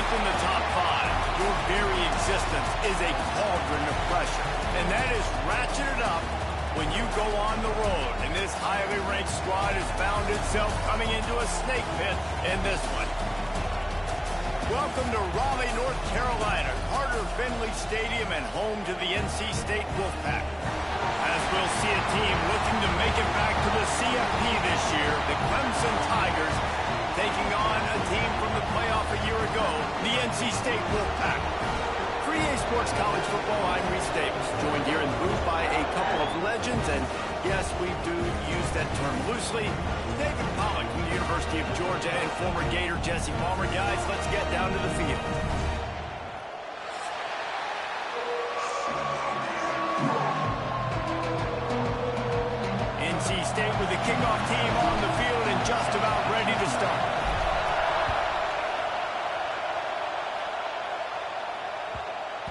in the top 5, your very existence is a cauldron of pressure. And that is ratcheted up when you go on the road. And this highly ranked squad has found itself coming into a snake pit in this one. Welcome to Raleigh, North Carolina, Carter Finley Stadium, and home to the NC State Wolfpack. As we'll see a team looking to make it back to the CFP this year, the Clemson Tigers taking on a team from the playoff a year ago, the NC State Wolfpack. For EA Sports College Football, I'm Reese Davis, joined here in the booth by a couple of legends, and yes, we do use that term loosely. David Pollack from the University of Georgia and former Gator Jesse Palmer. Guys, let's get down to the field. NC State with the kickoff team on the field and just about ready to start.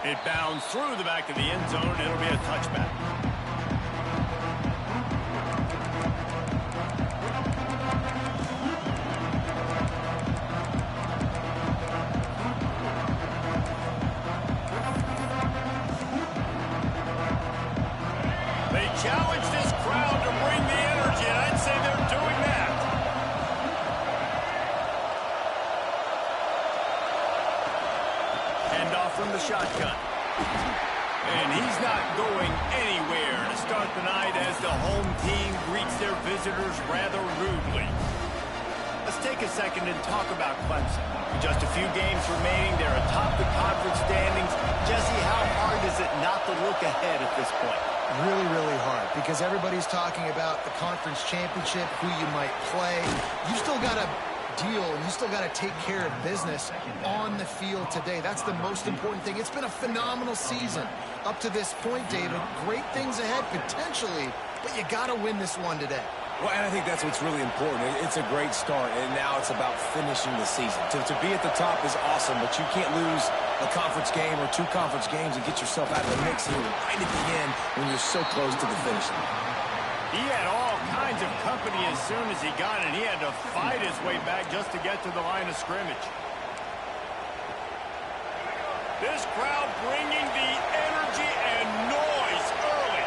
It bounds through the back of the end zone. It'll be a touchback. They challenge this crowd to bring the energy, and I'd say they're doing that. Handoff from the shotgun. And he's not going anywhere to start the night as the home team greets their visitors rather rudely. Let's take a second and talk about Clemson. With just a few games remaining, they're atop the conference standings. Jesse, how hard is it not to look ahead at this point? Really, really hard, because everybody's talking about the conference championship, who you might play. You still got to deal, and you still got to take care of business on the field today. That's the most important thing. It's been a phenomenal season up to this point, David. Great things ahead, potentially, but you got to win this one today. Well, and I think that's what's really important. It's a great start, and now it's about finishing the season. To be at the top is awesome, but you can't lose a conference game or 2 conference games and get yourself out of the mix here right at the end when you're so close to the finish line. He had all kinds of company as soon as he got it. He had to fight his way back just to get to the line of scrimmage. This crowd bringing the energy and noise early.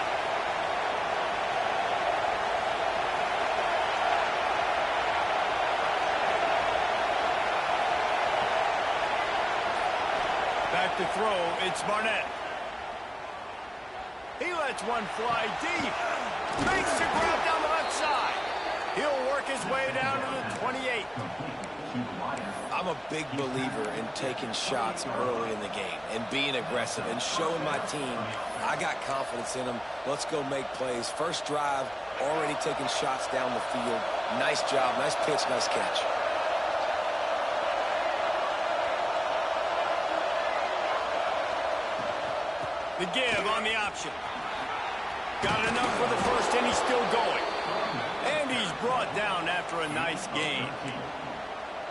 Back to throw, it's Barnett. He lets one fly deep. Makes the grab down the left side. He'll work his way down to the 28. I'm a big believer in taking shots early in the game and being aggressive and showing my team I got confidence in them. Let's go make plays. First drive, already taking shots down the field. Nice job, nice pitch, nice catch. The give on the option. Got enough for the first, and he's still going. And he's brought down after a nice gain.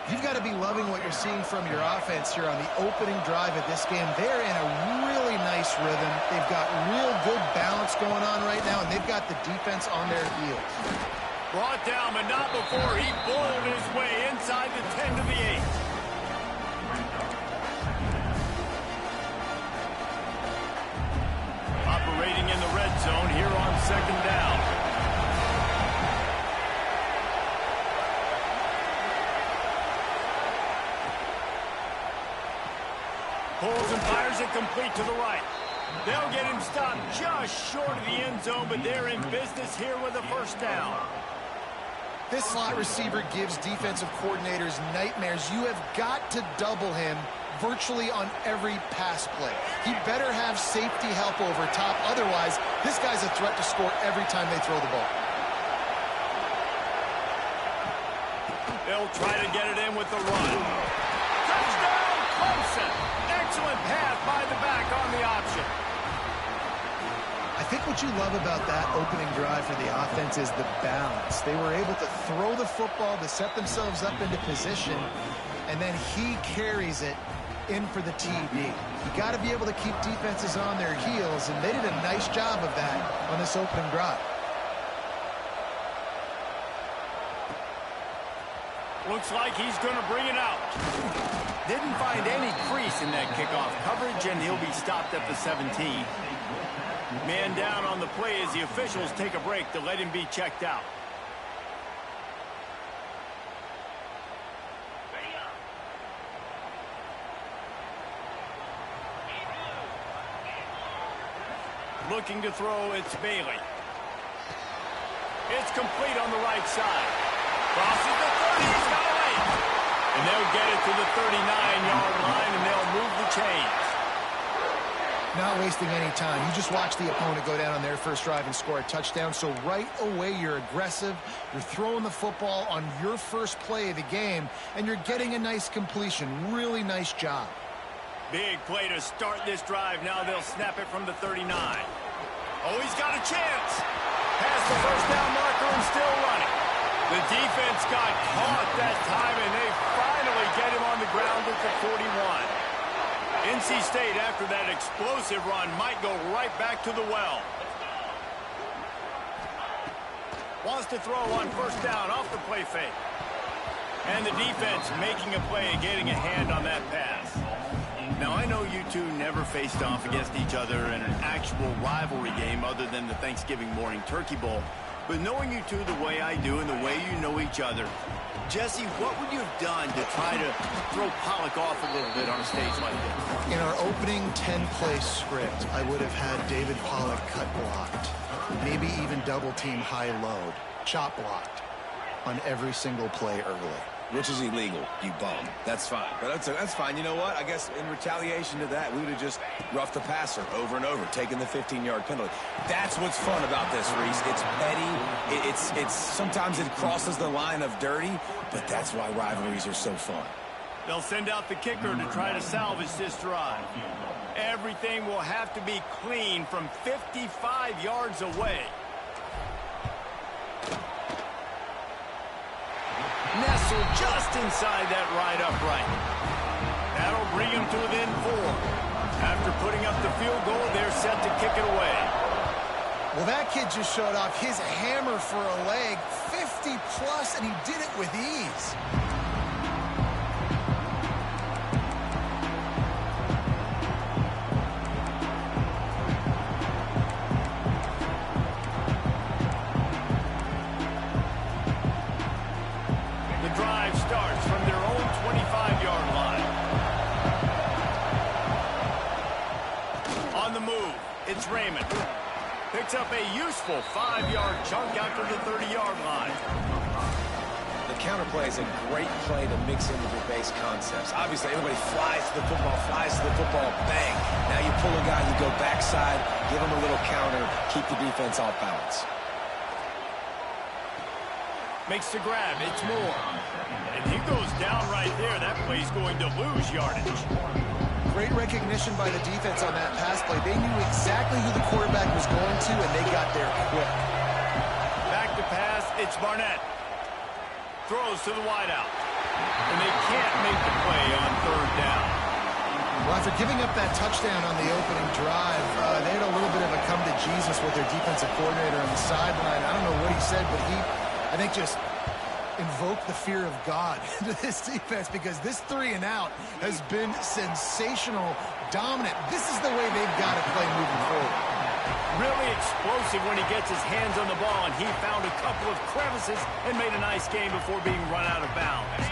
You've got to be loving what you're seeing from your offense here on the opening drive of this game. They're in a really nice rhythm. They've got real good balance going on right now, and they've got the defense on their heels. Brought down, but not before he bowled his way inside the 10 to the 8. Operating in the red zone here on second down. Pulls and fires it complete to the right. They'll get him stopped just short of the end zone, but they're in business here with a first down. This slot receiver gives defensive coordinators nightmares. You have got to double him virtually on every pass play. He better have safety help over top. Otherwise, this guy's a threat to score every time they throw the ball. They'll try to get it in with the run. Touchdown, Clemson! Excellent pass by the back on the option. I think what you love about that opening drive for the offense is the balance. They were able to throw the football to set themselves up into position, and then he carries it in for the TD. You got to be able to keep defenses on their heels, and they did a nice job of that on this opening drive. Looks like he's going to bring it out. Didn't find any crease in that kickoff coverage, and he'll be stopped at the 17. Man down on the play as the officials take a break to let him be checked out. Looking to throw, it's Bailey. It's complete on the right side. Crosses the 30, he's got it late. And they'll get it to the 39-yard line, and they'll move the chains. Not wasting any time. You just watch the opponent go down on their first drive and score a touchdown. So right away, you're aggressive. You're throwing the football on your first play of the game, and you're getting a nice completion. Really nice job. Big play to start this drive. Now they'll snap it from the 39. Oh, he's got a chance. Past the first down marker and still running. The defense got caught that time, and they finally get him on the ground at the 41. NC State, after that explosive run, might go right back to the well. Wants to throw on first down off the play fake. And the defense making a play and getting a hand on that pass. Now, I know you two never faced off against each other in an actual rivalry game other than the Thanksgiving morning Turkey Bowl. But knowing you two the way I do and the way you know each other, Jesse, what would you have done to try to throw Pollock off a little bit on a stage like this? In our opening 10-play script, I would have had David Pollock cut blocked, maybe even double-team high-load, chop blocked on every single play early. Which is illegal, you bum. That's fine. But that's fine. You know what? I guess in retaliation to that, we would have just roughed the passer over and over, taking the 15-yard penalty. That's what's fun about this, Reese. It's petty. It's sometimes it crosses the line of dirty, but that's why rivalries are so fun. They'll send out the kicker to try to salvage this drive. Everything will have to be clean from 55 yards away. Nestled just inside that right upright. That'll bring him to within 4. After putting up the field goal, they're set to kick it away. Well, that kid just showed off his hammer for a leg, 50-plus, and he did it with ease. It's Raymond. Picks up a useful 5-yard chunk out to the 30-yard line. The counter play is a great play to mix in with your base concepts. Obviously, everybody flies to the football, bang. Now you pull a guy, you go backside, give him a little counter, keep the defense off balance. Makes the grab. It's Moore. And he goes down right there. That play's going to lose yardage. Great recognition by the defense on that pass play. They knew exactly who the quarterback was going to, and they got there quick. Back to pass, it's Barnett. Throws to the wideout. And they can't make the play on third down. Well, after giving up that touchdown on the opening drive, they had a little bit of a come to Jesus with their defensive coordinator on the sideline. I don't know what he said, but he, I think, just invoke the fear of God into this defense, because this 3-and-out has been sensational, dominant. This is the way they've got to play moving forward. Really explosive when he gets his hands on the ball, and he found a couple of crevices and made a nice game before being run out of bounds.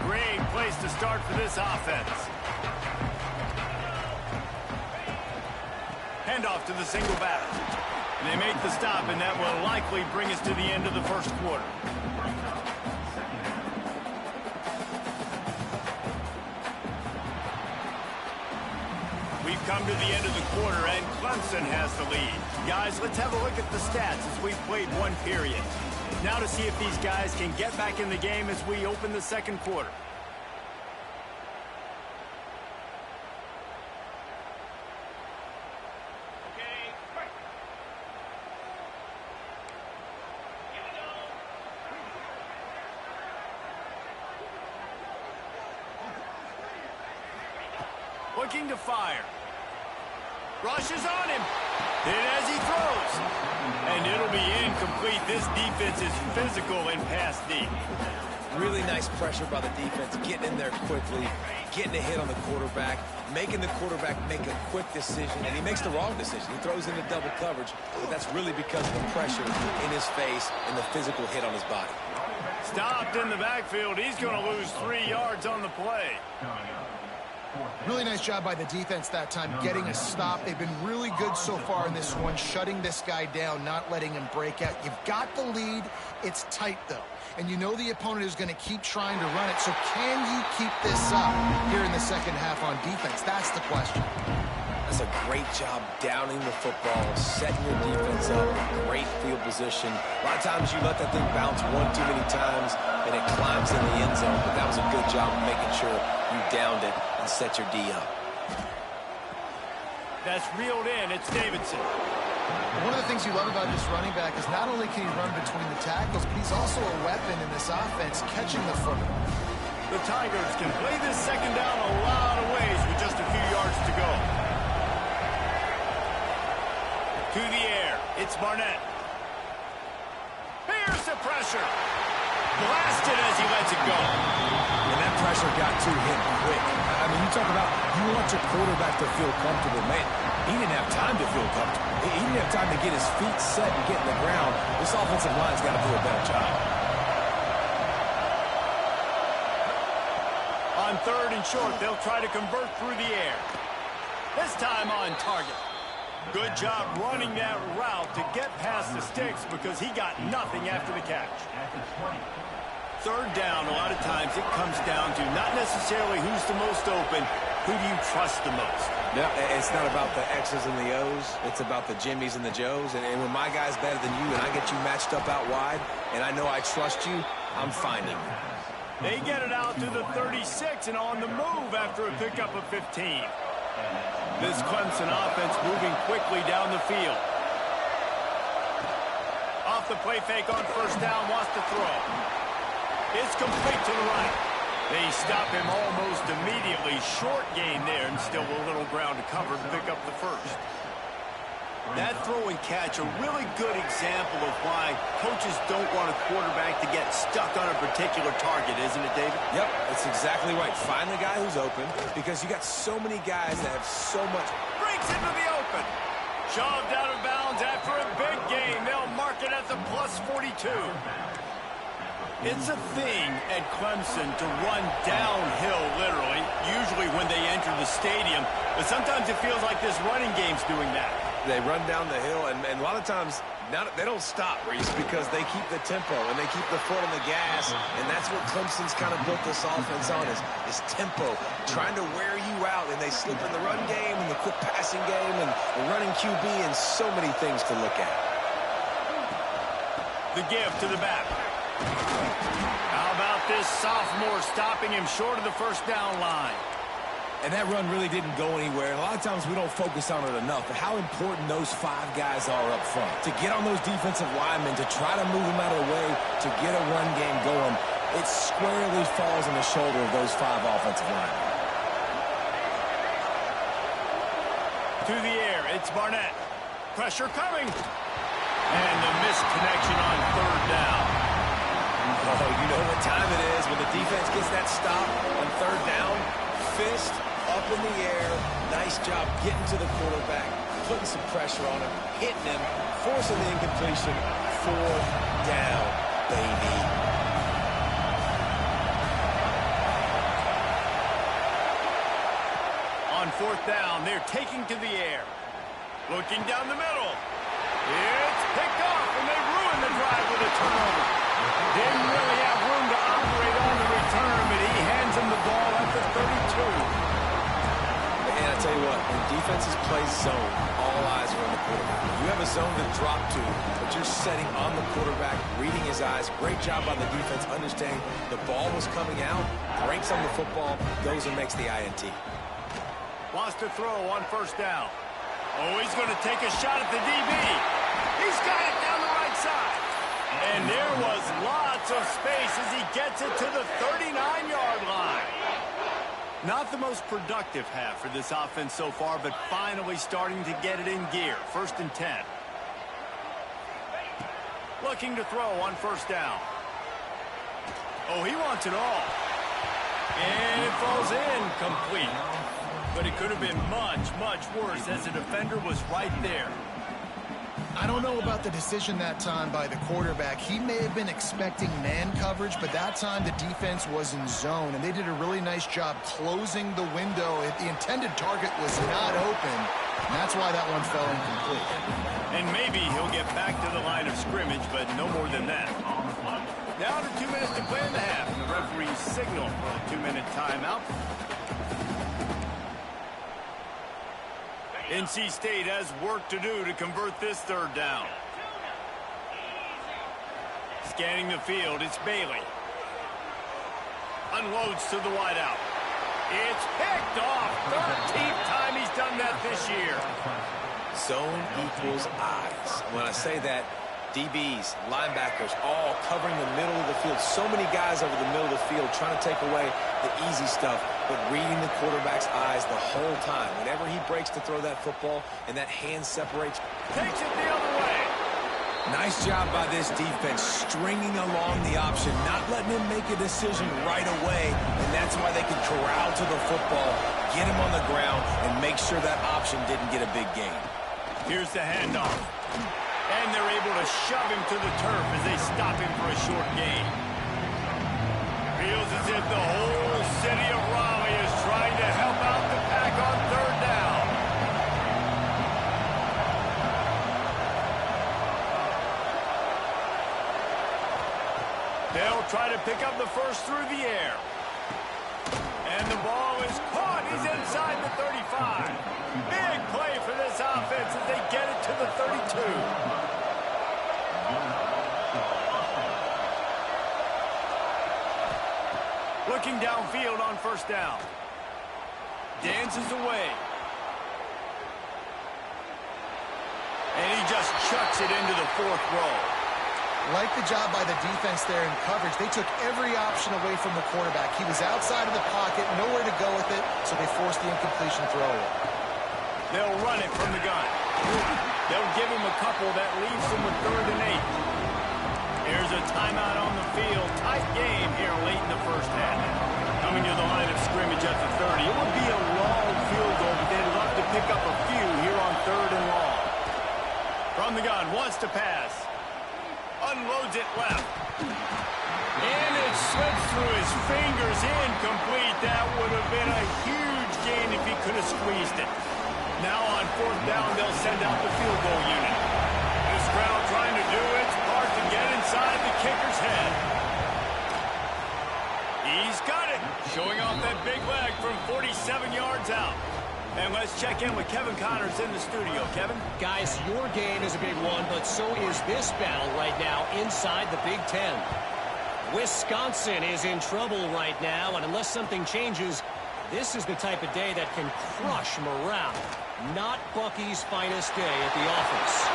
Great place to start for this offense. Handoff to the single back. And they make the stop, and that will likely bring us to the end of the first quarter. We've come to the end of the quarter, and Clemson has the lead. Guys, let's have a look at the stats as we've played one period. Now to see if these guys can get back in the game as we open the second quarter. Looking to fire. Rushes on him. Hit as he throws. And it'll be incomplete. This defense is physical and pass deep. Really nice pressure by the defense, getting in there quickly, getting a hit on the quarterback, making the quarterback make a quick decision, and he makes the wrong decision. He throws into double coverage, but that's really because of the pressure in his face and the physical hit on his body. Stopped in the backfield. He's going to lose 3 yards on the play. Really nice job by the defense that time, getting a stop. They've been really good so far in this one, shutting this guy down, not letting him break out. You've got the lead. It's tight, though. And you know the opponent is going to keep trying to run it. So can you keep this up here in the second half on defense? That's the question. That's a great job downing the football, setting your defense up, great field position. A lot of times you let that thing bounce one too many times and it climbs in the end zone, but that was a good job of making sure you downed it and set your D up. That's reeled in. It's Davidson. One of the things you love about this running back is not only can he run between the tackles, but he's also a weapon in this offense, catching the football. The Tigers can play this second down a lot of ways with just a few yards to go. To the air, it's Barnett. Here's the pressure. Blasted as he lets it go. And that pressure got to him quick. I mean, you talk about you want your quarterback to feel comfortable. Man, he didn't have time to feel comfortable. He didn't have time to get his feet set and get in the ground. This offensive line's got to do a better job. On 3rd and short, they'll try to convert through the air. This time on target. Good job running that route to get past the sticks because he got nothing after the catch. 3rd down, a lot of times it comes down to not necessarily who's the most open, who do you trust the most? Yeah, it's not about the X's and the O's. It's about the Jimmys and the Joes. And when my guy's better than you and I get you matched up out wide and I know I trust you, I'm finding you. They get it out to the 36 and on the move after a pickup of 15. This Clemson offense moving quickly down the field. Off the play fake on 1st down, wants to throw. It's complete to the right. They stop him almost immediately. Short gain there and still a little ground to cover to pick up the 1st. That throw and catch, a really good example of why coaches don't want a quarterback to get stuck on a particular target, isn't it, David? Yep, that's exactly right. Find the guy who's open because you got so many guys that have so much. Breaks into the open. Shoved out of bounds after a big gain. They'll mark it at the plus 42. It's a thing at Clemson to run downhill, literally, usually when they enter the stadium. But sometimes it feels like this running game's doing that. They run down the hill, and a lot of times they don't stop, Reese, because they keep the tempo and they keep the foot on the gas, and that's what Clemson's kind of built this offense on is tempo, trying to wear you out, and they slip in the run game and the quick passing game and the running QB and so many things to look at. The give to the back. How about this sophomore stopping him short of the 1st down line? And that run really didn't go anywhere. A lot of times we don't focus on it enough, but how important those 5 guys are up front. To get on those defensive linemen, to try to move them out of the way, to get a run game going, it squarely falls on the shoulder of those 5 offensive linemen. To the air, it's Barnett. Pressure coming. And the missed connection on 3rd down. Oh, you know what time it is when the defense gets that stop on 3rd down. Fist up in the air. Nice job getting to the quarterback, putting some pressure on him, hitting him, forcing the incompletion. 4th down, baby. On 4th down, they're taking to the air. Looking down the middle. It's picked off, and they ruin the drive with a turnover. Didn't really have room to operate on the return, but he hands him the ball at the 32. And I tell you what, when defenses play zone, all eyes are on the quarterback. You have a zone to drop to, but you're setting on the quarterback, reading his eyes. Great job by the defense, understanding the ball was coming out, breaks on the football, goes and makes the INT. Wants to throw on 1st down. Oh, he's going to take a shot at the DB. He's got it down the right side. And there was lots of space as he gets it to the 39-yard line. Not the most productive half for this offense so far, but finally starting to get it in gear. 1st and 10. Looking to throw on 1st down. Oh, he wants it all. And it falls in complete. But it could have been much, much worse as the defender was right there. I don't know about the decision that time by the quarterback. He may have been expecting man coverage, but that time the defense was in zone, and they did a really nice job closing the window. The intended target was not open, and that's why that one fell incomplete. And maybe he'll get back to the line of scrimmage, but no more than that. Down to 2 minutes to play in the half, and the referee's signal for a 2-minute timeout. NC State has work to do to convert this third down. Scanning the field, it's Bailey. Unloads to the wideout. It's picked off. 13th time he's done that this year. Zone equals eyes. When I say that, DBs, linebackers, all covering the middle of the field. So many guys over the middle of the field trying to take away the easy stuff, but reading the quarterback's eyes the whole time. Whenever he breaks to throw that football and that hand separates. Takes it the other way. Nice job by this defense, stringing along the option, not letting him make a decision right away, and that's why they could corral to the football, get him on the ground, and make sure that option didn't get a big gain. Here's the handoff. And they're able to shove him to the turf as they stop him for a short gain. Feels as if the whole city of Raleigh is trying to help out the Pack on third down. They'll try to pick up the first through the air. And the ball is caught. He's inside the 35. Big play for this offense as they get it to the 32. Looking downfield on first down. Dances away. And he just chucks it into the fourth row. Like the job by the defense there in coverage. They took every option away from the quarterback. He was outside of the pocket, nowhere to go with it, so they forced the incompletion throw. They'll run it from the gun. They'll give him a couple that leaves him with 3rd and 8. Here's a timeout on the field. Tight game here late in the first half. Coming to the line of scrimmage at the 30. It would be a long field goal, but they'd love to pick up a few here on 3rd and long. From the gun, wants to pass. Unloads it left. And it slips through his fingers. Incomplete. That would have been a huge gain if he could have squeezed it. Now on 4th down, they'll send out the field goal unit. This crowd trying to do its part to get inside the kicker's head. He's got it. Showing off that big leg from 47 yards out. And let's check in with Kevin Connors in the studio. Kevin? Guys, your game is a big one, but so is this battle right now inside the Big Ten. Wisconsin is in trouble right now, and unless something changes, this is the type of day that can crush morale. Not Bucky's finest day at the office.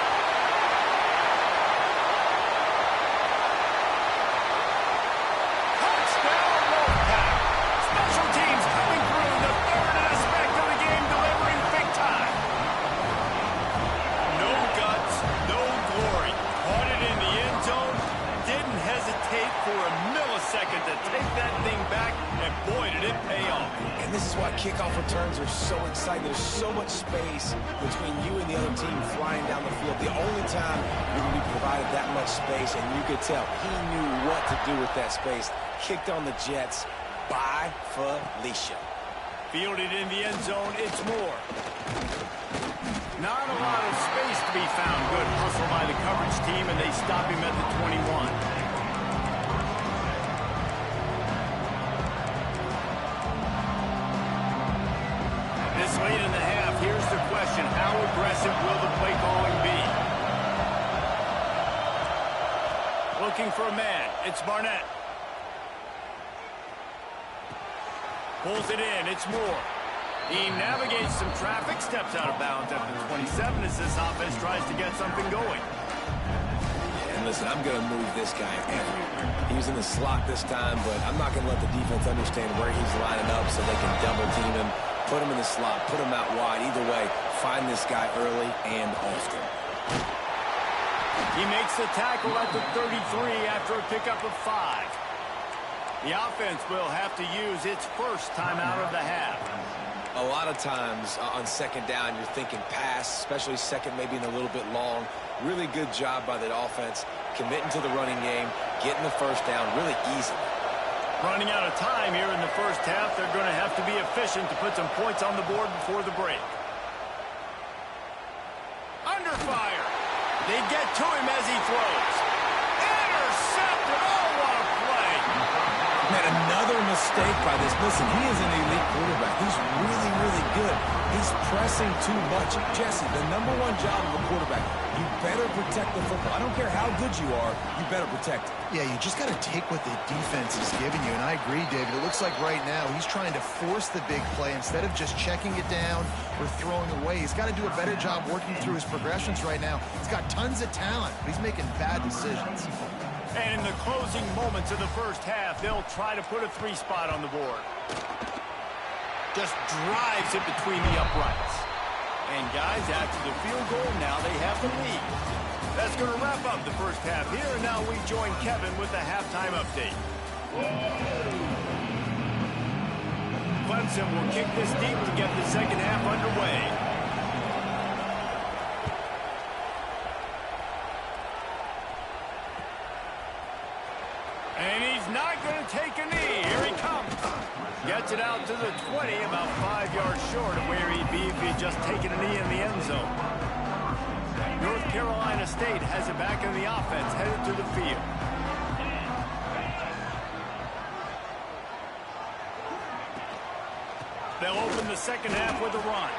Kickoff returns are so exciting. There's so much space between you and the other team flying down the field. The only time you're going to be provided that much space, and you could tell he knew what to do with that space. Kicked on the Jets by Felicia. Fielded in the end zone, it's Moore. Not a lot of space to be found. Good hustle by the coverage team, and they stop him at the 21. Late in the half, here's the question. How aggressive will the play calling be? Looking for a man. It's Barnett. Pulls it in. It's Moore. He navigates some traffic, steps out of bounds at the 27 as this offense tries to get something going. And listen, I'm going to move this guy everywhere. He was in the slot this time, but I'm not going to let the defense understand where he's lining up so they can double team him. Put him in the slot, put him out wide. Either way, find this guy early and often. He makes the tackle at the 33 after a pickup of 5. The offense will have to use its first timeout of the half. A lot of times on second down, you're thinking pass, especially second, maybe in a little bit long. Really good job by the offense, committing to the running game, getting the first down really easy. Running out of time here in the first half. They're going to have to be efficient to put some points on the board before the break. Under fire. They get to him as he throws. Intercepted. Oh, what a play. Man, another mistake by this. Listen, he is an elite quarterback. He's really, really good. He's pressing too much. Jesse, the number one job of a quarterback, you better protect the football. I don't care how good you are, you better protect it. Yeah, you just got to take what the defense is giving you. And I agree, David. It looks like right now he's trying to force the big play instead of just checking it down or throwing away. He's got to do a better job working through his progressions right now. He's got tons of talent, but he's making bad decisions. And in the closing moments of the first half, they'll try to put a 3 spot on the board. Just drives it between the uprights. And guys, after the field goal, now they have the lead. That's going to wrap up the first half here. And now we join Kevin with the halftime update. Clemson will kick this deep to get the second half underway. And he's not going to take a knee. Here he comes. Gets it out to the 20, about 5 yards short of where he'd be if he'd just taken a knee in the end zone. North Carolina State has it back in the offense, headed to the field. They'll open the second half with a run.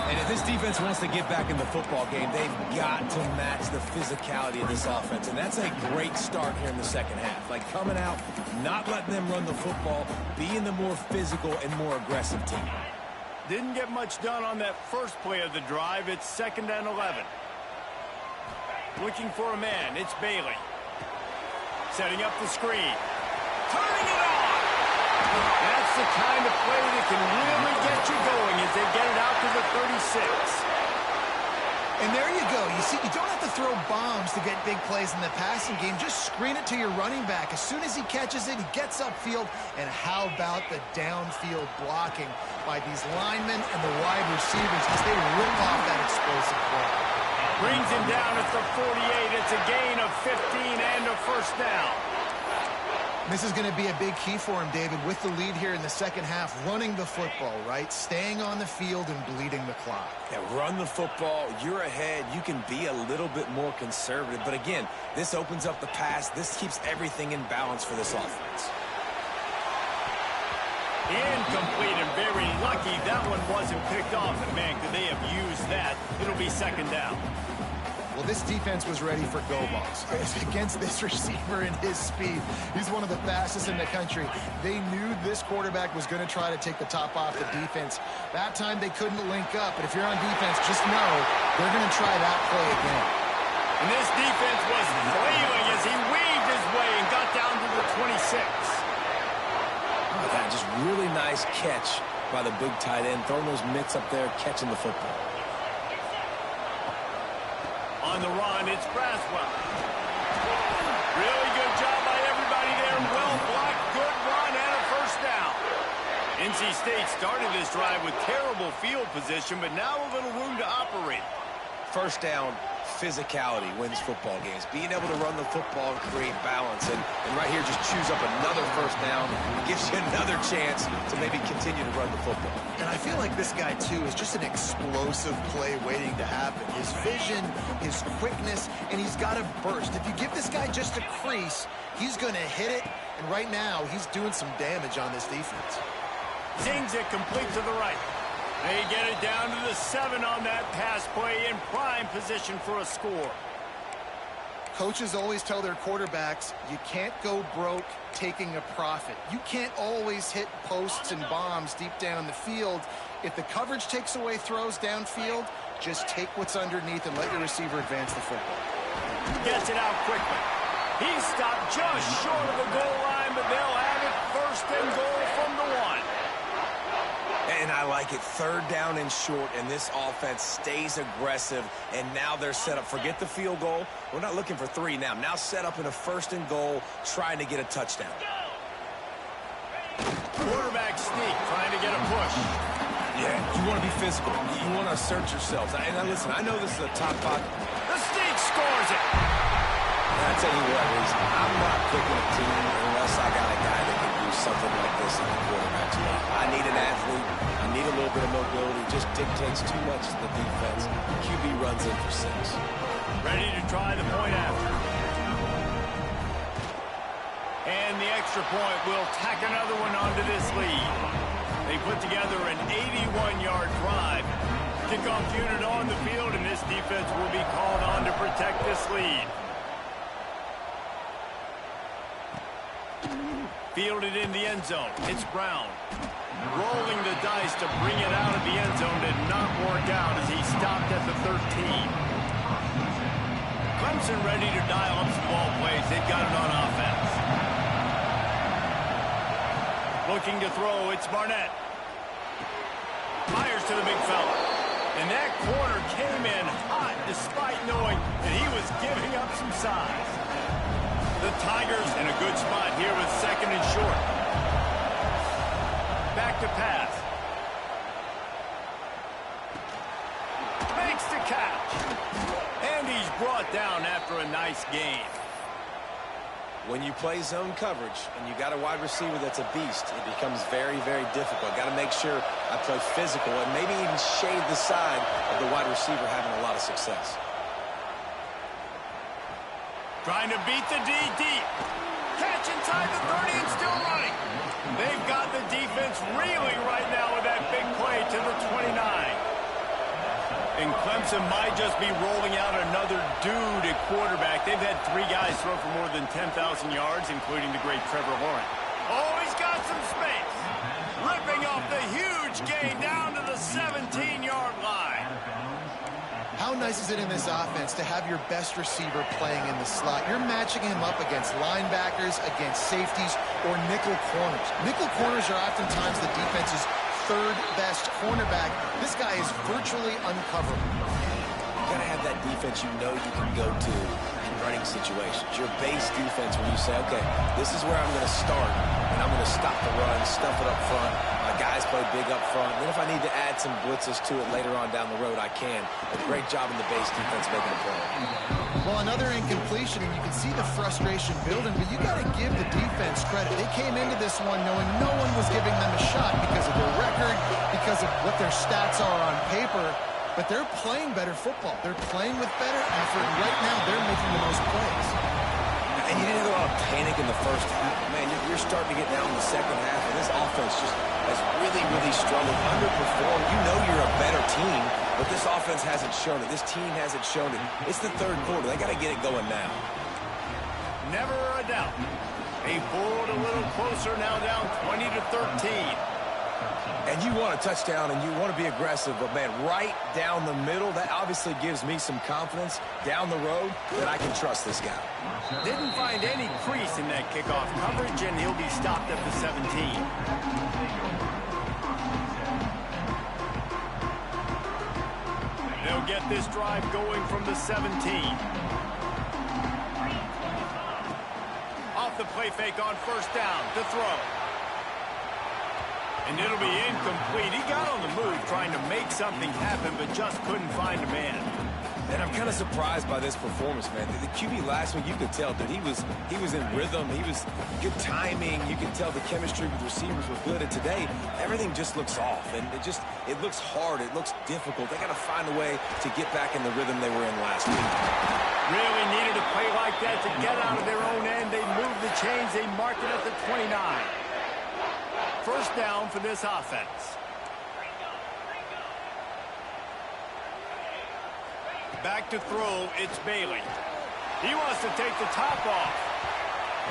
And if this defense wants to get back in the football game, they've got to match the physicality of this offense. And that's a great start here in the second half. Like coming out, not letting them run the football, being the more physical and more aggressive team. Didn't get much done on that first play of the drive. It's 2nd and 11. Looking for a man. It's Bailey. Setting up the screen. Turning it on. That's the kind of play that can really get you going as they get it out to the 36. And there you go. You see, you don't have to throw bombs to get big plays in the passing game. Just screen it to your running back. As soon as he catches it, he gets upfield. And how about the downfield blocking by these linemen and the wide receivers as they rip off that explosive play. Brings him down at the 48. It's a gain of 15 and a first down. This is going to be a big key for him, David, with the lead here in the second half, running the football, right? Staying on the field and bleeding the clock. Yeah, run the football. You're ahead. You can be a little bit more conservative. But again, this opens up the pass. This keeps everything in balance for this offense. Incomplete and very lucky that one wasn't picked off. And, man, could they have used that? It'll be second down. Well, this defense was ready for go balls. Against this receiver and his speed, he's one of the fastest in the country. They knew this quarterback was going to try to take the top off the defense. That time they couldn't link up, but if you're on defense, just know they're going to try that play again. And this defense was flailing as he weaved his way and got down to the 26. Oh, that just really nice catch by the big tight end, throwing those mitts up there, catching the football. On the run, it's Braswell. Really good job by everybody there. Well blocked, good run, and a first down. NC State started this drive with terrible field position, but now a little room to operate. First down, physicality wins football games. Being able to run the football and create balance. And right here, just choose up another first down. It gives you another chance to maybe continue to run the football. And I feel like this guy, too, is just an explosive play waiting to happen. His vision, his quickness, and he's got a burst. If you give this guy just a crease, he's going to hit it. And right now, he's doing some damage on this defense. Zings it complete to the right. They get it down to the 7 on that pass play in prime position for a score. Coaches always tell their quarterbacks, you can't go broke taking a profit. You can't always hit posts and bombs deep down the field. If the coverage takes away throws downfield, just take what's underneath and let your receiver advance the football. Gets it out quickly. He stopped just short of the goal line, but they'll have it first and goal from the 1. And I like it. 3rd down and short, and this offense stays aggressive. And now they're set up. Forget the field goal. We're not looking for 3 now. Now set up in a 1st and goal, trying to get a touchdown. Quarterback sneak, trying to get a push. Yeah, you want to be physical. You want to assert yourselves. And listen, I know this is a top 5. The sneak scores it. And I tell you what, I'm not picking a team unless I got a guy that can do something like this in the quarterback spot. I need an athlete. I need a little bit of mobility. It just dictates too much to the defense. QB runs in for 6. Ready to try the point after. And the extra point will tack another one onto this lead. They put together an 81-yard drive. Kickoff unit on the field, and this defense will be called on to protect this lead. Fielded in the end zone. It's Brown. Rolling the dice to bring it out of the end zone did not work out as he stopped at the 13. Clemson ready to dial up some ball plays. They've got it on offense. Looking to throw, it's Barnett. Fires to the big fella. And that corner came in hot despite knowing that he was giving up some size. The Tigers in a good spot here with 2nd and short. Back to pass. Makes the catch. And he's brought down after a nice gain. When you play zone coverage and you got a wide receiver that's a beast, it becomes very, very difficult. Got to make sure I play physical and maybe even shade the side of the wide receiver having a lot of success. Trying to beat the D deep. Catch inside the 30 and still running. They've got the defense reeling right now with that big play to the 29. And Clemson might just be rolling out another dude at quarterback. They've had 3 guys throw for more than 10,000 yards, including the great Trevor Lawrence. Oh, he's got some space. Ripping off the huge gain down to the 17-yard line. How nice is it in this offense to have your best receiver playing in the slot? You're matching him up against linebackers, against safeties, or nickel corners. Nickel corners are oftentimes the defense's 3rd best cornerback. This guy is virtually uncoverable. You got to have that defense you know you can go to in running situations. Your base defense when you say, okay, this is where I'm going to start, and I'm going to stop the run, stuff it up front. My guys play big up front. Then if I need to add some blitzes to it later on down the road, I can. A great job in the base defense making a play. Well, another incompletion, and you can see the frustration building, but you got to give the defense credit. They came into this one knowing no one was giving them a shot because of their record, because of what their stats are on paper, but they're playing better football. They're playing with better effort, and right now they're making the most plays. And you didn't have a lot of panic in the first half. Man, you're starting to get down in the second half, and this offense just has really, really struggled, underperformed. You know you're a better team, but this offense hasn't shown it. This team hasn't shown it. It's the 3rd quarter. They got to get it going now. Never a doubt. They pulled a little closer, now down 20 to 13. And you want a touchdown and you want to be aggressive, but man, right down the middle, that obviously gives me some confidence down the road that I can trust this guy. Didn't find any crease in that kickoff coverage, and he'll be stopped at the 17. They'll get this drive going from the 17. Off the play fake on 1st down to throw. And it'll be incomplete. He got on the move trying to make something happen, but just couldn't find a man. And I'm kind of surprised by this performance, man. The QB last week, you could tell that he was in rhythm. He was good timing. You could tell the chemistry with receivers was good. And today, everything just looks off. And it looks hard. It looks difficult. They got to find a way to get back in the rhythm they were in last week. Really needed a play like that to get out of their own end. They moved the chains. They marked it at the 29. 1st down for this offense. Back to throw, it's Bailey. He wants to take the top off.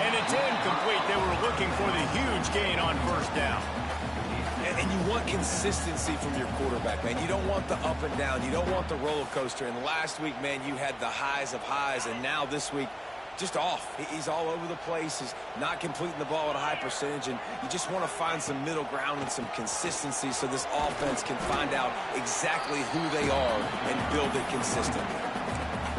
And it's incomplete. They were looking for the huge gain on 1st down. And you want consistency from your quarterback, man. You don't want the up and down. You don't want the roller coaster. And last week, man, you had the highs of highs. And now this week, just off. He's all over the place. He's not completing the ball at a high percentage, and you just want to find some middle ground and some consistency so this offense can find out exactly who they are and build it consistently.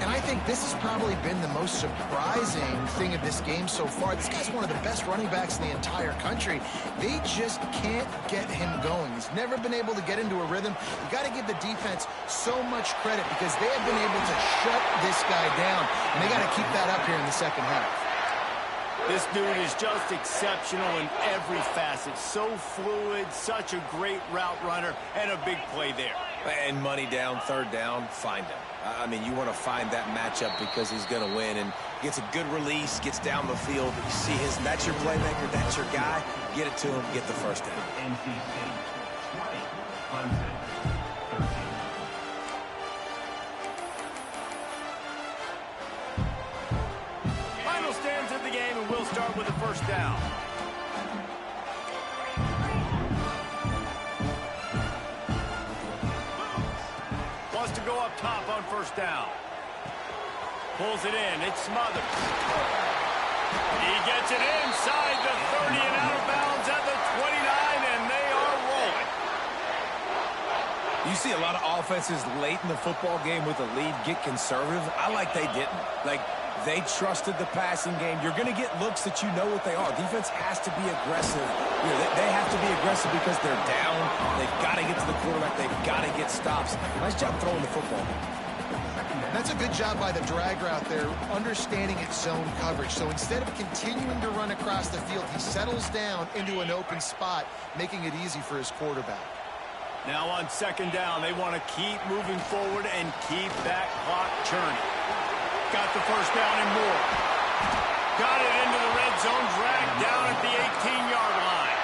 And I think this has probably been the most surprising thing of this game so far. This guy's one of the best running backs in the entire country. They just can't get him going. He's never been able to get into a rhythm. You got to give the defense so much credit because they have been able to shut this guy down, and they got to keep that up here in the second half. This dude is just exceptional in every facet. So fluid, such a great route runner, and a big play there. And money down, third down, find him. I mean, you want to find that matchup because he's going to win and gets a good release, gets down the field. You see that's your playmaker, that's your guy. Get it to him, get the first down. Final stands of the game, and we'll start with the first down. Wants to go up top on first down. Pulls it in. It's smothered. He gets it inside the 30 and out of bounds at the 29, and they are rolling. You see a lot of offenses late in the football game with a lead get conservative. I like they didn't. Like, they trusted the passing game. You're going to get looks that you know what they are. Defense has to be aggressive. You know, they have to be aggressive because they're down. They've got to get to the quarterback. They've got to get stops. Nice job throwing the football. That's a good job by the drag route there, understanding its zone coverage. So instead of continuing to run across the field, he settles down into an open spot, making it easy for his quarterback. Now on second down, they want to keep moving forward and keep that clock churning. Got the first down and more. Got it into the red zone, dragged down at the 18-yard line.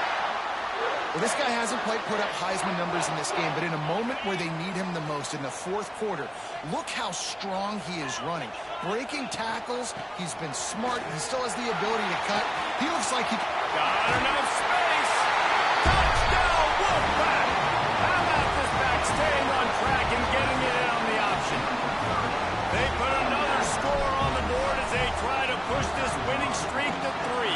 Well, this guy hasn't quite put up Heisman numbers in this game, but in a moment where they need him the most, in the fourth quarter, look how strong he is running. Breaking tackles, he's been smart, he still has the ability to cut. He looks like he... Got enough space! Touchdown, Wolfpack! How about this back staying on track and getting it in on the option? They put another score on the board as they try to push this winning streak to 3.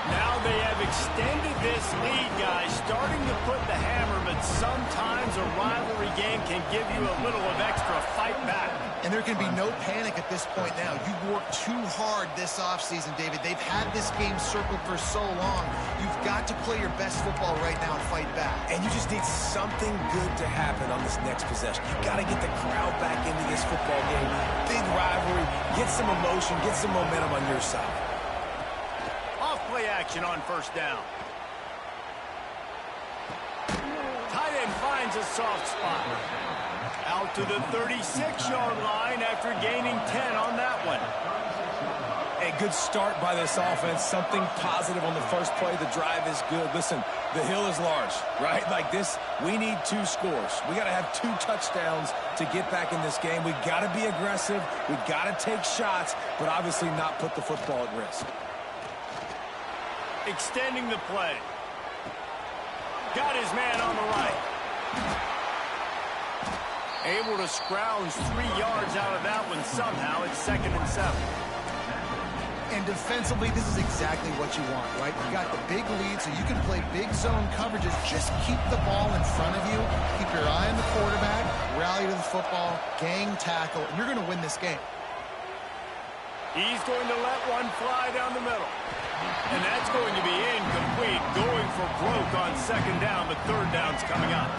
Now they have extended this lead, guys, starting to put the hammer, but sometimes a rivalry game can give you a little of extra fight back. And there can be no panic at this point now. You've worked too hard this offseason, David. They've had this game circled for so long. You've got to play your best football right now and fight back. And you just need something good to happen on this next possession. You got to get the crowd back into this football game. Big rivalry. Get some emotion. Get some momentum on your side. Play action on first down. Tight end finds a soft spot. Out to the 36-yard line after gaining 10 on that one. A good start by this offense. Something positive on the first play. The drive is good. Listen, the hill is large, right? Like this, we need 2 scores. We got to have 2 touchdowns to get back in this game. We got to be aggressive. We got to take shots, but obviously not put the football at risk. Extending the play. Got his man on the right. Able to scrounge 3 yards out of that one somehow. It's 2nd and 7. And defensively, this is exactly what you want, right? You got the big lead, so you can play big zone coverages. Just keep the ball in front of you. Keep your eye on the quarterback. Rally to the football. Gang tackle. And you're going to win this game. He's going to let one fly down the middle. And that's going to be incomplete. Going for broke on second down, but third down's coming up.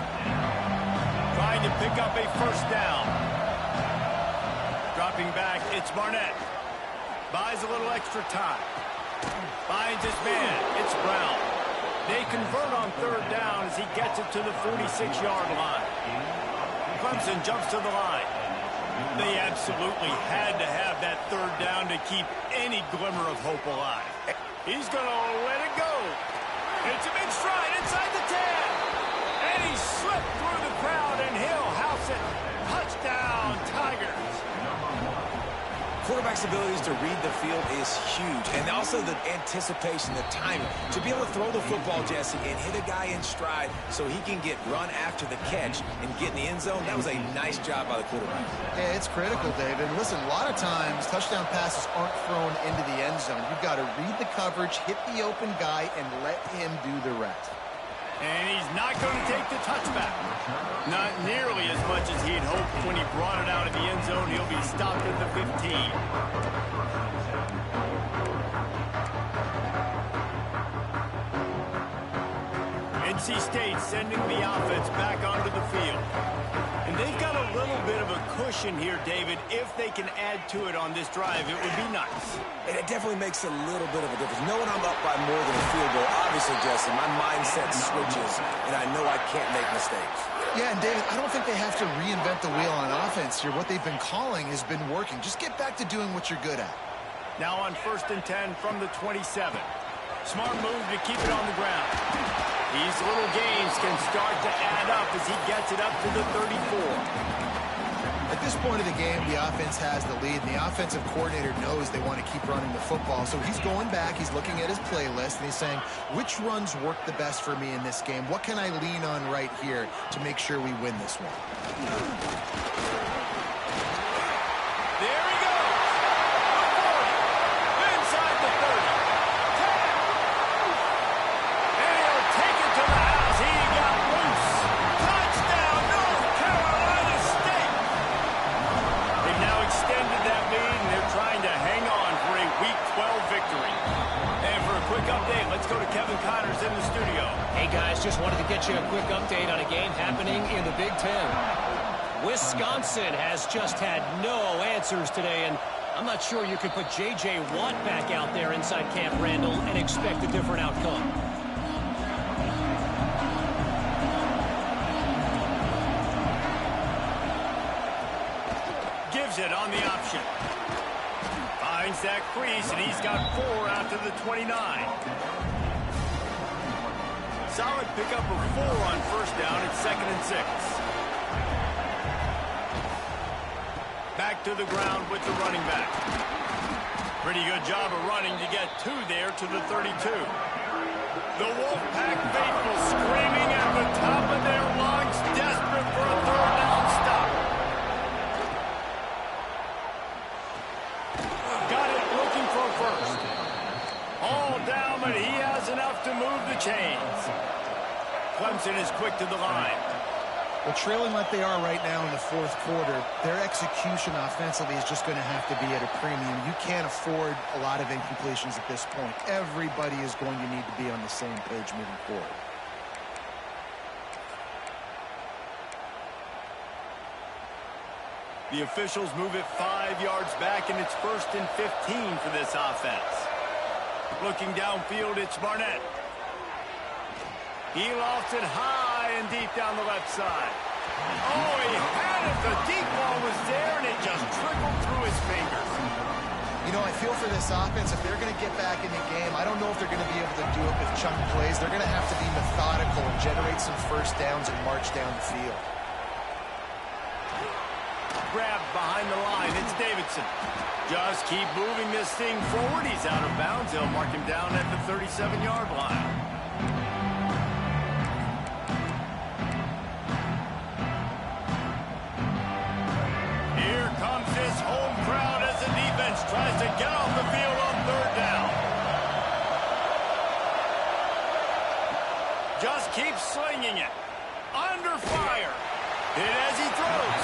Trying to pick up a first down. Dropping back, it's Barnett. Buys a little extra time. Finds his man, it's Brown. They convert on third down as he gets it to the 46-yard line. Clemson jumps to the line. They absolutely had to have that third down to keep any glimmer of hope alive. He's going to let it go. It's a big stride inside the 10. And he slipped through the crowd, and he'll house it. Touchdown, Tigers. Quarterback's abilities to read the field is huge. And also the anticipation, the timing. To be able to throw the football, Jesse, and hit a guy in stride so he can get run after the catch and get in the end zone, that was a nice job by the quarterback. Yeah, it's critical, David. Listen, a lot of times touchdown passes aren't thrown into the end zone. You've got to read the coverage, hit the open guy, and let him do the rest. And he's not going to take the touchback. Not nearly as much as he had hoped when he brought it out of the end zone. He'll be stopped at the 15. NC State sending the offense back onto the field. And they've got a little bit of a cushion here, David. If they can add to it on this drive, it would be nice. And it definitely makes a little bit of a difference. Knowing I'm up by more than a field goal, obviously, Jesse, my mindset switches, and I know I can't make mistakes. Yeah, and David, I don't think they have to reinvent the wheel on offense here. What they've been calling has been working. Just get back to doing what you're good at. Now on 1st and 10 from the 27. Smart move to keep it on the ground. These little gains can start to add up as he gets it up to the 34. At this point of the game, the offense has the lead, and the offensive coordinator knows they want to keep running the football. So he's going back, he's looking at his playlist, and he's saying, which runs work the best for me in this game? What can I lean on right here to make sure we win this one? There he goes. The 40. Inside the 30. 10. And he'll take it to the house. He got loose. Touchdown, North Carolina State. They've now extended that lead, and they're trying to hang on for a Week 12 victory. And for a quick update, let's go to Kevin Connors in the studio. Hey, guys, just wanted to get you a quick update on a game happening in the Big Ten. Wisconsin has just had no answers today, and I'm not sure you could put J.J. Watt back out there inside Camp Randall and expect a different outcome. Gives it on the option. Finds that crease, and he's got 4 out to the 29. Solid pickup of 4 on 1st down. It's 2nd and 6. Back to the ground with the running back. Pretty good job of running to get 2 there to the 32. The Wolfpack faithful screaming at the top of their lungs, desperate for a 3rd down stop. Got it looking for a 1st. All down, but he has enough to move the chains. Clemson is quick to the line. Well, trailing like they are right now in the 4th quarter, their execution offensively is just going to have to be at a premium. You can't afford a lot of incompletions at this point. Everybody is going to need to be on the same page moving forward. The officials move it 5 yards back, and it's 1st and 15 for this offense. Looking downfield, it's Barnett. He lofts it high and deep down the left side. Oh, he had it. The deep ball was there, and it just trickled through his fingers. You know, I feel for this offense, if they're going to get back in the game, I don't know if they're going to be able to do it with chunk plays. They're going to have to be methodical and generate some 1st downs and march down the field. Grabbed behind the line. It's Davidson. Just keep moving this thing forward. He's out of bounds. They'll mark him down at the 37-yard line. Here comes this home crowd as the defense tries to get off the field on 3rd down. Just keep slinging it. Under fire. Hit as he throws.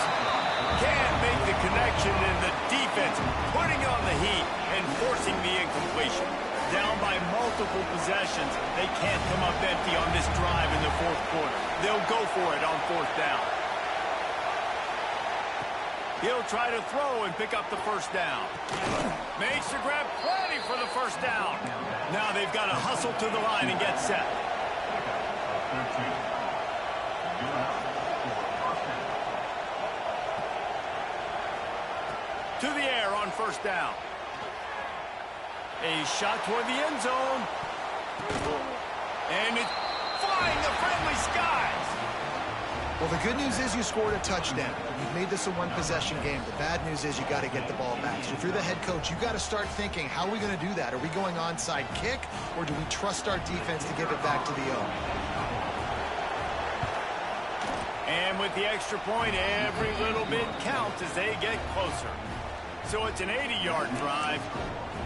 Can't make the connection, and the defense putting on the heat and forcing the incompletion. Down by multiple possessions, they can't come up empty on this drive in the 4th quarter. They'll go for it on 4th down. He'll try to throw and pick up the 1st down. Makes the grab plenty for the 1st down. Now they've got to hustle to the line and get set. To the air on 1st down. A shot toward the end zone. And it's flying the friendly skies. Well, the good news is you scored a touchdown. You've made this a one-possession game. The bad news is you got to get the ball back. So if you're the head coach, you got to start thinking, how are we going to do that? Are we going onside kick, or do we trust our defense to give it back to the O? And with the extra point, every little bit counts as they get closer. So it's an 80-yard drive,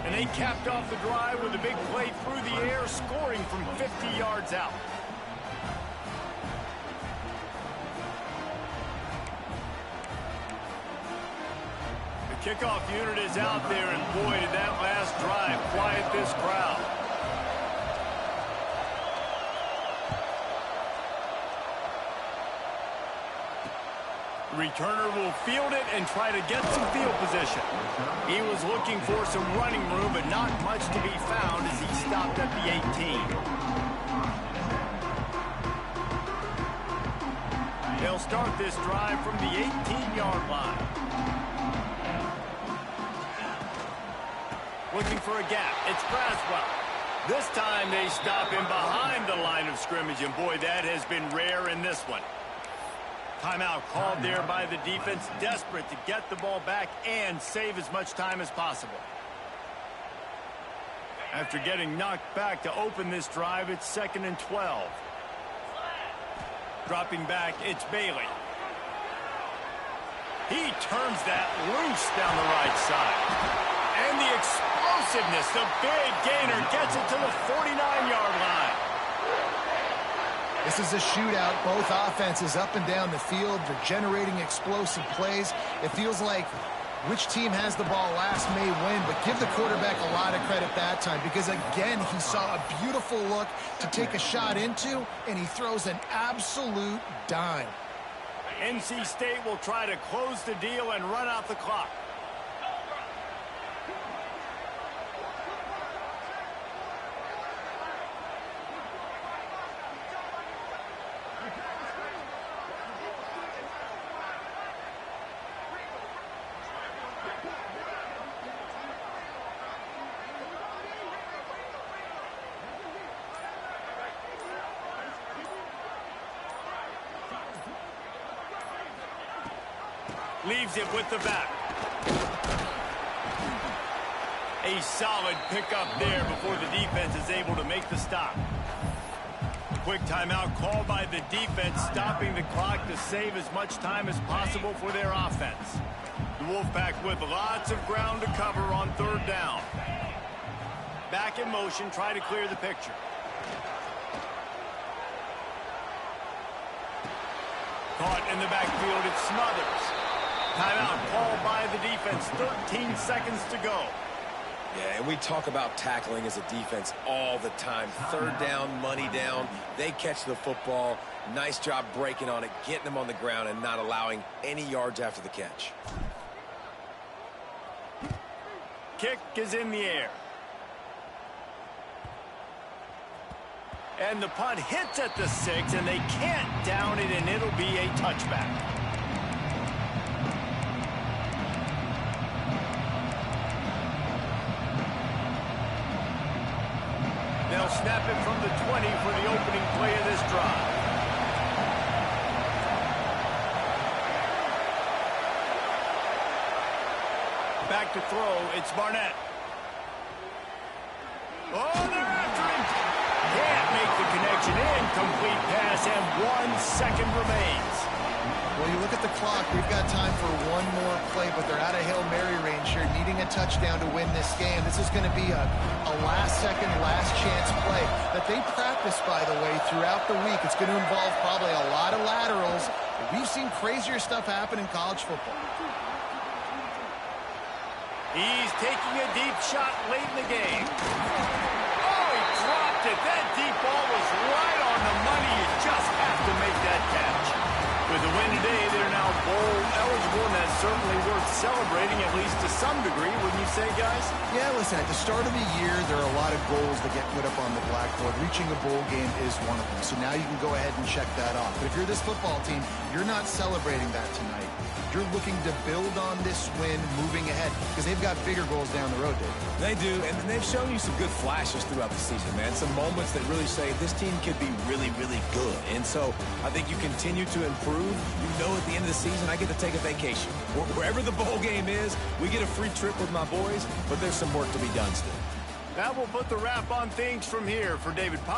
and they capped off the drive with a big play through the air, scoring from 50 yards out. Kickoff unit is out there, and boy, did that last drive quiet this crowd. Returner will field it and try to get some field position. He was looking for some running room, but not much to be found as he stopped at the 18. They'll start this drive from the 18-yard line. Looking for a gap. It's Braswell. This time they stop him behind the line of scrimmage, and boy, that has been rare in this one. Timeout called there by the defense, desperate to get the ball back and save as much time as possible. After getting knocked back to open this drive, it's 2nd and 12. Dropping back, it's Bailey. He turns that loose down the right side. And the explosiveness, the big gainer gets it to the 49-yard line. This is a shootout. Both offenses up and down the field. They're generating explosive plays. It feels like which team has the ball last may win, but give the quarterback a lot of credit that time because, again, he saw a beautiful look to take a shot into, and he throws an absolute dime. NC State will try to close the deal and run out the clock. Leaves it with the back. A solid pickup there before the defense is able to make the stop. Quick timeout called by the defense, stopping the clock to save as much time as possible for their offense. The Wolfpack with lots of ground to cover on 3rd down. Back in motion, try to clear the picture. Caught in the backfield, it's Smothers. Timeout called by the defense. 13 seconds to go. Yeah, and we talk about tackling as a defense all the time. 3rd down, money down. They catch the football. Nice job breaking on it, getting them on the ground, and not allowing any yards after the catch. Kick is in the air. And the punt hits at the 6, and they can't down it, and it'll be a touchback. They'll snap it from the 20 for the opening play of this drive. Back to throw, it's Barnett. Oh, they're after him. Can't make the connection. Incomplete pass, and 1 second remains. Well, you look at the clock, we've got time for one more play, but they're out of Hail Mary range here, needing a touchdown to win this game. This is going to be a last-second, last-chance play that they practice, by the way, throughout the week. It's going to involve probably a lot of laterals. We've seen crazier stuff happen in college football. He's taking a deep shot late in the game. Oh, he dropped it. That deep ball was right on the money. You just have to make that catch. With the win today, they're now bowl eligible, and that's certainly worth celebrating, at least to some degree, wouldn't you say, guys? Yeah, listen, at the start of the year, there are a lot of goals that get put up on the blackboard. Reaching a bowl game is one of them, so now you can go ahead and check that off. But if you're this football team, you're not celebrating that tonight. You're looking to build on this win moving ahead because they've got bigger goals down the road, Dave. They do, and they've shown you some good flashes throughout the season, man. Some moments that really say this team could be really, really good. And so I think you continue to improve. You know at the end of the season, I get to take a vacation. Wherever the bowl game is, we get a free trip with my boys, but there's some work to be done still. That will put the wrap on things from here for David Powell.